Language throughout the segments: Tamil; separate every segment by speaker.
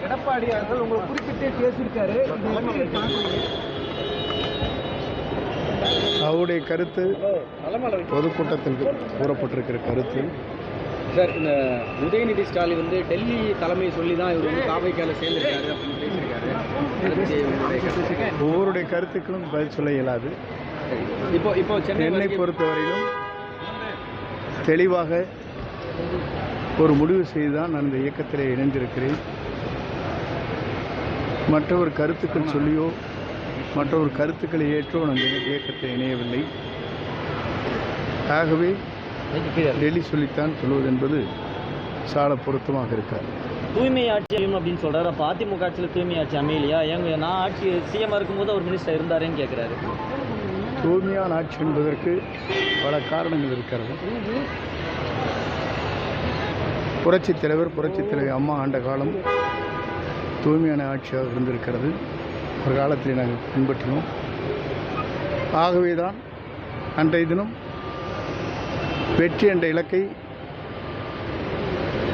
Speaker 1: எடப்பாடி அவர்கள் உங்களை குறிப்பிட்டே பேசியிருக்காரு.
Speaker 2: அவருடைய கருத்து பொதுக்கூட்டத்தில் கூறப்பட்டிருக்கிற கருத்து
Speaker 3: சார், இந்த உதயநிதி ஸ்டாலின் வந்து டெல்லி தலைமை சொல்லி தான் இவர் வந்து தாவைக்கால சேர்ந்திருக்காரு அப்படின்னு பேசியிருக்காரு.
Speaker 2: ஒவ்வொருடைய கருத்துக்களும் பதில் சொல்ல இயலாது.
Speaker 3: இப்போ
Speaker 2: என்னை பொறுத்தவரையிலும் தெளிவாக ஒரு முடிவு செய்துதான் நான் இந்த இயக்கத்தில் இணைந்திருக்கிறேன். மற்றவர் கருத்துக்கள் சொல்லியோ மற்றவர் கருத்துக்களை ஏற்றோ நான் இந்த இயக்கத்தில் இணையவில்லை. ஆகவே டெல்லி சொல்லித்தான் சொல்வது என்பது சால பொருத்தமாக இருக்காது.
Speaker 4: தூய்மை ஆட்சி அமையும் அப்படின்னு சொல்கிறாரு. அப்போ அதிமுக ஆட்சியில் தூய்மை ஆட்சி அமையலையா? ஏங்க நான் ஆட்சி சிஎம் இருக்கும்போது ஒரு மினிஸ்டர் இருந்தாரேன்னு கேட்குறாரு.
Speaker 2: தூய்மையான ஆட்சி என்பதற்கு பல காரணங்கள் இருக்கிறது. புரட்சித் தலைவர் அம்மா ஆண்ட காலம் தூய்மையான ஆட்சியாக இருந்திருக்கிறது. ஒரு காலத்தில் நாங்கள் பின்பற்றினோம். ஆகவே தான் அன்றைய தினம் வெற்றி என்ற இலக்கை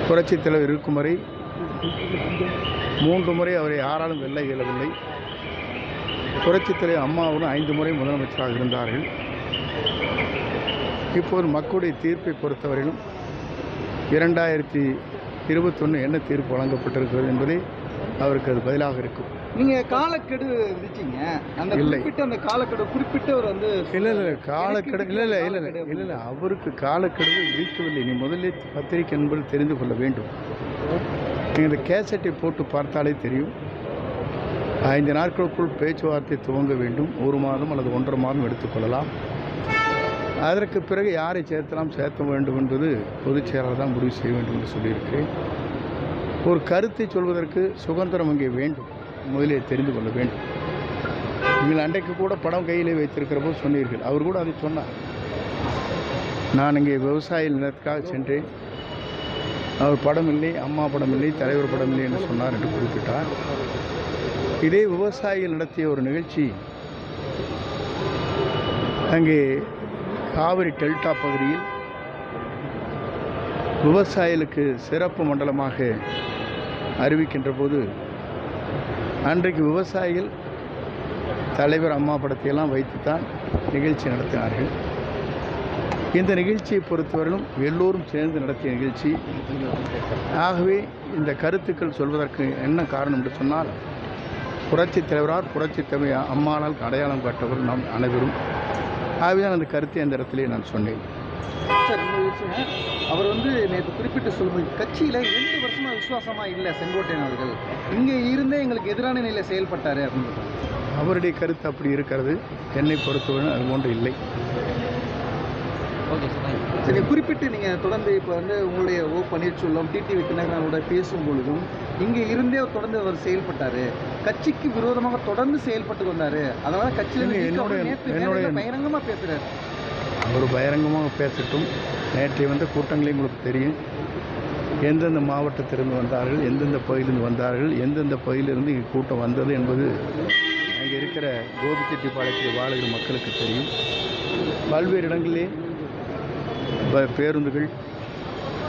Speaker 2: புரட்சித் தலைவர் இருக்கும் வரை 3 முறை அவரை யாராலும் வெல்ல இயலவில்லை. புரட்சித் தலைவர் அம்மாவுடன் 5 முறை முதலமைச்சராக இருந்தார்கள். இப்போது மக்களுடைய தீர்ப்பை பொறுத்தவரையிலும் 2021 என்ன தீர்ப்பு வழங்கப்பட்டிருக்கிறது என்பதே அவருக்கு அது பதிலாக இருக்கும்.
Speaker 1: நீங்க காலக்கெடு விதிச்சீங்க. அந்த குறிப்பிட்ட அந்த காலக்கெடு குறிப்பிட்ட ஒரு வந்து
Speaker 2: இல்லை காலக்கெடு இல்லை அவருக்கு காலக்கெடு விதிக்கவில்லை. நீ முதல்ல பத்திரிகை என்பது தெரிந்து கொள்ள வேண்டும். நீங்கள் இந்த கேசட்டை போட்டு பார்த்தாலே தெரியும். 5 நாட்களுக்குள் பேச்சுவார்த்தை துவங்க வேண்டும். 1 மாதம் அல்லது 1.5 மாதம் எடுத்துக்கொள்ளலாம். அதற்கு பிறகு யாரை சேர்த்த வேண்டும் என்பது பொதுச் செயலாளர் தான் முடிவு செய்ய வேண்டும் என்று சொல்லியிருக்கிறேன். ஒரு கருத்தை சொல்வதற்கு சுதந்திரம் அங்கே வேண்டும். முதலே தெரிந்து கொள்ள வேண்டும். நீங்கள் அன்றைக்கு கூட படம் கையிலே வைத்திருக்கிற போது சொன்னீர்கள். அவர் கூட அதை சொன்னார். நான் இங்கே விவசாய நிலத்துக்காக சென்றேன். அவர் படம் இல்லை, அம்மா படம் இல்லை, தலைவர் படம் இல்லை என்று சொன்னார் என்று குறிப்பிட்டார். இதே விவசாயிகள் நடத்திய ஒரு நிகழ்ச்சி அங்கே காவிரி டெல்டா பகுதியில் விவசாயிகளுக்கு சிறப்பு மண்டலமாக அறிவிக்கின்ற போது அன்றைக்கு விவசாயிகள் தலைவர் அம்மா படத்தையெல்லாம் வைத்துத்தான் நிகழ்ச்சி நடத்தினார்கள். இந்த நிகழ்ச்சியை பொறுத்தவரையிலும் எல்லோரும் சேர்ந்து நடத்திய நிகழ்ச்சி. ஆகவே இந்த கருத்துக்கள் சொல்வதற்கு என்ன காரணம் என்று சொன்னால், புரட்சித் தலைவரால் புரட்சித் தலைவர் அம்மானால் அடையாளம் காட்டவர் நாம் அனைவரும். ஆகவேதான் அந்த கருத்தை அந்த இடத்திலே நான் சொன்னேன்.
Speaker 1: சார், இந்த விஷயம் அவர் வந்து நேற்று குறிப்பிட்டு சொல்லும்போது கட்சியில் 2 வருஷமாக விசுவாசமாக இல்லை செங்கோட்டையன் அவர்கள். இங்கே இருந்தே எங்களுக்கு எதிரான நிலையில் செயல்பட்டார் அப்படின்னு
Speaker 2: அவருடைய கருத்து அப்படி இருக்கிறது. என்னை பொறுத்தவரை அது போன்று இல்லை.
Speaker 4: Okay sir.
Speaker 1: சரி, குறிப்பிட்டு நீங்கள் தொடர்ந்து இப்போ வந்து உங்களுடைய பன்னீர்செல்வம் டிடிவி தினகரனோட பேசும் பொழுதும் இங்கே இருந்தே தொடர்ந்து அவர் செயல்பட்டார். கட்சிக்கு விரோதமாக தொடர்ந்து செயல்பட்டு வந்தார். அதனால கட்சியில் பகிரங்கமாக பேசுகிறார்.
Speaker 2: அவர் பகிரங்கமாக பேசட்டும். நேற்றைய வந்த கூட்டங்களையும் உங்களுக்கு தெரியும். எந்தெந்த மாவட்டத்திலிருந்து வந்தார்கள், எந்தெந்த பகுதியிலிருந்து வந்தார்கள், எந்தெந்த பகுதியிலிருந்து இங்கே கூட்டம் வந்தது என்பது அங்கே இருக்கிற கோபிச்செட்டிப்பாளையத்தில் வாழுகிற மக்களுக்கு தெரியும். பல்வேறு இடங்களிலே பேருந்துகள்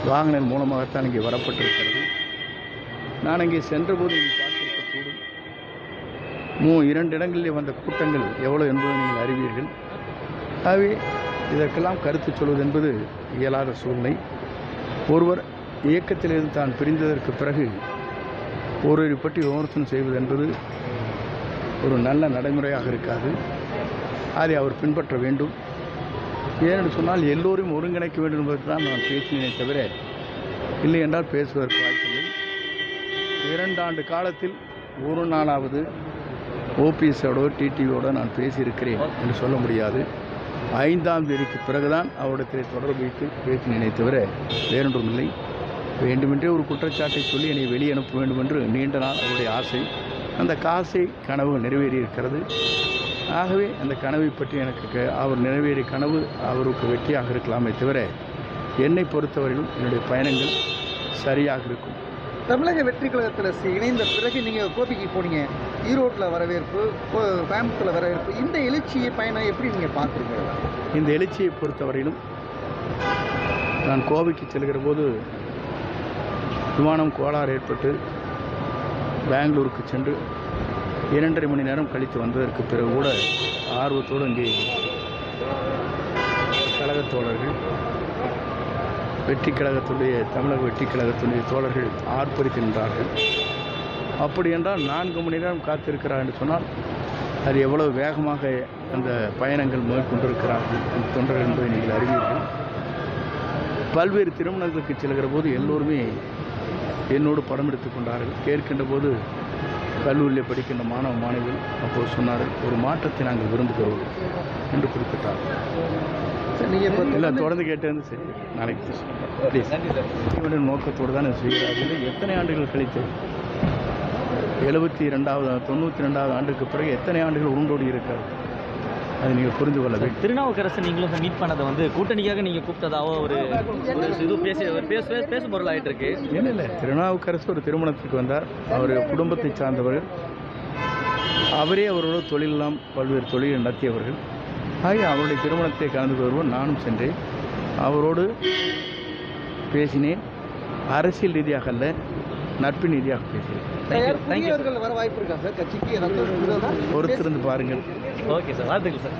Speaker 2: வாகன மூலமாகத்தான் இங்கே வரப்பட்டிருக்கிறது. நான் அங்கே சென்றபோது நீங்கள் பார்த்திருக்கக்கூடும். 2 இடங்களிலே வந்த கூட்டங்கள் எவ்வளோ என்பதை நீங்கள் அறிவீர்கள். ஆகவே இதற்கெல்லாம் கருத்து சொல்வது என்பது இயலாத சூழ்நிலை. ஒருவர் இயக்கத்திலிருந்து தான் பிரிந்ததற்கு பிறகு ஒருவரை பற்றி விமர்சனம் செய்வது என்பது ஒரு நல்ல நடைமுறையாக இருக்காது. அதை அவர் பின்பற்ற வேண்டும். ஏனென்று சொன்னால் எல்லோரையும் ஒருங்கிணைக்க வேண்டும் என்பதற்கு தான் நான் பேசினேனே தவிர இல்லை என்றால் பேசுவதற்கு வாய்ப்பில்லை. 2 ஆண்டு காலத்தில் ஒரு நாளாவது ஓபிஎஸோட டிடிவியோடு நான் பேசியிருக்கிறேன் என்று சொல்ல முடியாது. 5ஆம் தேதிக்கு பிறகுதான் அவரிடத்தில் தொடர்பு வைத்து பேசினேனே தவிர வேறொன்றும் இல்லை. வேண்டுமென்றே ஒரு குற்றச்சாட்டை சொல்லி என்னை வெளியே அனுப்ப வேண்டும் என்று நீண்ட நாள் அவருடைய ஆசை. அந்த கனவு நிறைவேறியிருக்கிறது. ஆகவே அந்த கனவை பற்றி எனக்கு அவர் நிறைவேறிய கனவு அவருக்கு வெற்றியாக இருக்கலாமே தவிர என்னை பொறுத்தவரையிலும் என்னுடைய பயணங்கள் சரியாக இருக்கும்.
Speaker 1: தமிழக வெற்றி கழகத்தில் இணைந்த பிறகு நீங்கள் கோபிக்கு போனீங்க. ஈரோட்டில் வரவேற்பு, கோயம்புத்தூரில் வரவேற்பு. இந்த எழுச்சியை பயணம் எப்படி நீங்கள் பார்க்குறீங்க?
Speaker 2: இந்த எழுச்சியை பொறுத்தவரையிலும் நான் கோவைக்கு செல்கிற போது விமானம் கோளாறு ஏற்பட்டு பெங்களூருக்கு சென்று 2.5 மணி நேரம் கழித்து வந்ததற்கு பிறகு கூட ஆர்வத்தோடு இங்கே கழகத் தோழர்கள் வெற்றி கழகத்துடைய தமிழக வெற்றி கழகத்துடைய தோழர்கள் ஆர்ப்பரித்து நின்றார்கள். அப்படி என்றால் 4 மணி நேரம் காத்திருக்கிறார் என்று சொன்னால் அது எவ்வளவு வேகமாக அந்த பயணங்கள் மேற்கொண்டிருக்கிறார்கள் அந்த தொண்டர்கள் என்பதை நீங்கள் அறிவீர்கள். பல்வேறு திருமணங்களுக்கு செல்கிற போது எல்லோருமே என்னோடு படம் எடுத்து கொண்டார்கள். கேட்கின்ற போது கல்லூரியில் படிக்கின்ற மாணவ மாணவிகள் அப்போது சொன்னார்கள், ஒரு மாற்றத்தை நாங்கள் விரும்புகிறோம் என்று குறிப்பிட்டார்கள்.
Speaker 1: நீங்கள் இப்போ
Speaker 2: எல்லாம் தொடர்ந்து கேட்டது சரி, நாளைக்கு ப்ளீஸ் நோக்கத்தோடு தான் செய்கிறார்கள். எத்தனை ஆண்டுகள் கழித்து 92வது ஆண்டுக்கு பிறகு எத்தனை ஆண்டுகள் உருண்டோடி இருக்காது, அதை நீங்கள் புரிந்து கொள்ள வேண்டும்.
Speaker 4: திருநாவுக்கரசு நீங்களும் மீட் பண்ணதை வந்து கூட்டணிக்காக நீங்கள் கூப்பிட்டதாவோ ஒரு இது பேசும் பொருள் ஆகிட்டு இருக்கு.
Speaker 2: இல்லை, திருநாவுக்கரசு ஒரு திருமணத்துக்கு வந்தார். அவர் குடும்பத்தை சார்ந்தவர்கள், அவரே அவரோட தொழிலெல்லாம் பல்வேறு தொழில் நடத்தியவர்கள். ஆகிய அவருடைய திருமணத்தை கலந்து கொள்வோம். நானும் சென்றேன், அவரோடு பேசினேன். அரசியல் ரீதியாக அல்ல, நட்பின் ரீதியாக பேசினேன்.
Speaker 1: வர வாய்ப்பு இருக்கா சார் கட்சிக்கு?
Speaker 2: பொறுத்திருந்து பாருங்கள்.
Speaker 4: ஓகே சார், வாழ்த்துக்கள் சார்.